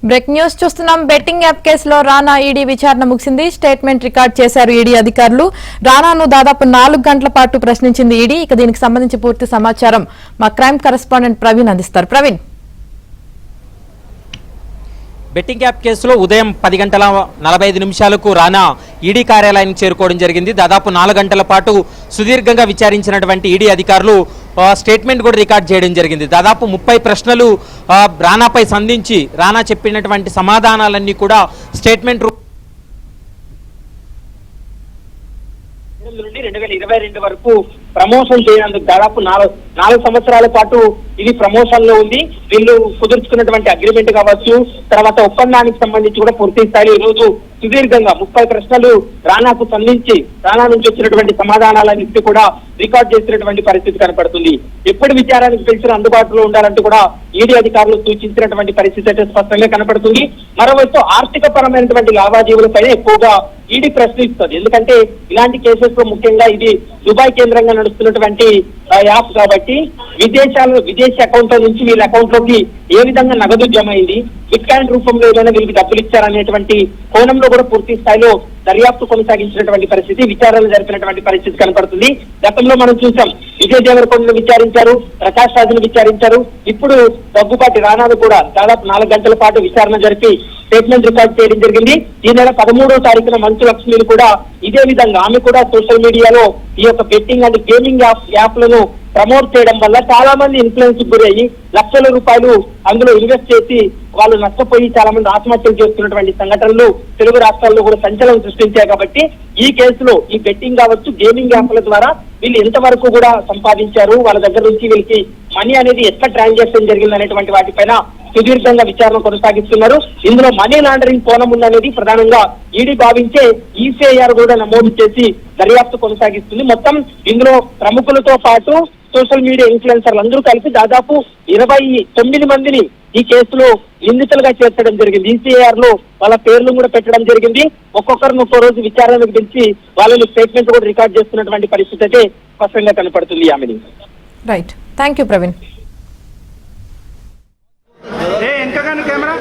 Break news చూస్తున్నాం. Betting app కేసులో రానా ED విచారణ ముగిసింది. స్టేట్మెంట్ రికార్డ్ చేశారు ఈడీ అధికారులు. రానాను దాదాపు 4 గంటల పాటు ప్రశ్నించింది ఈడీ. ఇక దీనికి సంబంధించి పూర్తి సమాచారం మా క్రైమ్ కరెస్పాండెంట్ ప్రవీణ్ అందిస్తారు. ప్రవీణ్, బెట్టింగ్ యాప్ కేసులో ఉదయం 10:45 రానా ఈడీ కార్యాలయానికి చేరుకోవడం జరిగింది. దాదాపు 4 గంటల పాటు సుదీర్ఘంగా విచారించినటువంటి ఈడీ అధికారులు స్టేట్మెంట్ కూడా రికార్డ్ చేయడం జరిగింది. దాదాపు 30 ప్రశ్నలు రానాపై సంధించి రానా చెప్పినటువంటి సమాధానాలన్నీ కూడా స్టేట్మెంట్ నుండి 2022 వరకు ప్రమోషన్ చేయనందుకు దాదాపు 4 సంవత్సరాల పాటు ఇది ప్రమోషన్ లో ఉంది. వీళ్ళు కుదుర్చుకున్నటువంటి అగ్రిమెంట్ కావచ్చు, తర్వాత ఒప్పందానికి సంబంధించి కూడా పూర్తి స్థాయిలో ఈ రోజు సుదీర్ఘంగా 30 ప్రశ్నలు రానాకు సంధించి రానా నుంచి వచ్చినటువంటి సమాధానాలన్నింటి కూడా రికార్డ్ చేసినటువంటి పరిస్థితి కనపడుతుంది. ఎప్పుడు విచారానికి పిలిచిన అందుబాటులో ఉండాలంటూ కూడా ఈడీ అధికారులు సూచించినటువంటి పరిస్థితి అయితే స్పష్టంగా కనపడుతుంది. మరోవైపు ఆర్థిక పరమైనటువంటి లావాదేవీలపై ఎక్కువగా ఈడీ ప్రశ్నిస్తుంది. ఎందుకంటే ఇలాంటి కేసెస్ లో ముఖ్యంగా ఇది దుబాయ్ కేంద్రంగా నడుస్తున్నటువంటి యాప్ కాబట్టి విదేశీ అకౌంట్ల నుంచి వీళ్ళ అకౌంట్ లోకి ఏ విధంగా నగదు జమ అయింది, బిట్ కాయిన్ రూపంలో ఏదైనా వీళ్ళకి డబ్బులు ఇచ్చారనేటువంటి కోణంలో కూడా పూర్తి స్థాయిలో దర్యాప్తు కొనసాగించినటువంటి పరిస్థితి, విచారణ జరిపినటువంటి పరిస్థితి కనపడుతుంది. గతంలో మనం చూసాం, విజయ్ దేవరకొండను విచారించారు, ప్రకాష్ రాజును విచారించారు. ఇప్పుడు దగ్గుబాటి రానాను కూడా దాదాపు 4 గంటల పాటు విచారణ జరిపి స్టేట్మెంట్ రికార్డ్ చేయడం జరిగింది. ఈ నెల 13వ తారీఖున మంచు లక్ష్మిని కూడా ఇదే విధంగా ఆమె కూడా సోషల్ మీడియాలో ఈ యొక్క బెట్టింగ్ అండ్ గేమింగ్ యాప్లను ప్రమోట్ చేయడం వల్ల చాలా మంది ఇన్ఫ్లుయెన్స్ గురయ్యి లక్షల రూపాయలు అందులో ఇన్వెస్ట్ చేసి వాళ్ళు నష్టపోయి చాలా మంది ఆత్మహత్యలు చేస్తున్నటువంటి సంఘటనలు తెలుగు రాష్ట్రాల్లో కూడా సంచలనం సృష్టించాయి. కాబట్టి ఈ కేసులో ఈ బెట్టింగ్ కావచ్చు, గేమింగ్ యాప్ల ద్వారా వీళ్ళు ఎంతవరకు కూడా సంపాదించారు, వాళ్ళ దగ్గర నుంచి వీళ్ళకి మనీ అనేది ఎట్లా ట్రాన్సాక్షన్ జరిగింది అనేటువంటి వాటిపైన సుదీర్ఘంగా విచారణ కొనసాగిస్తున్నారు. ఇందులో మనీ లాండరింగ్ కోణం ఉందనేది ప్రధానంగా ఈడీ భావించే ఈసీఐఆర్ కూడా నమోదు చేసి దర్యాప్తు కొనసాగిస్తుంది. మొత్తం ఇందులో ప్రముఖులతో పాటు సోషల్ మీడియా ఇన్ఫ్లుయెన్సర్లు అందరూ కలిసి దాదాపు 29 మందిని ఈ కేసులో నిందితులుగా చేర్చడం జరిగింది. ఈసీఐఆర్ లో వాళ్ళ పేర్లు కూడా పెట్టడం జరిగింది. ఒక్కొక్కరిని ఒక్కో రోజు విచారణకు పిలిచి వాళ్ళని స్టేట్మెంట్ కూడా రికార్డ్ చేస్తున్నటువంటి పరిస్థితి అయితే స్పష్టంగా కనపడుతుంది. ఆమెని right, thank you Praveen. Camera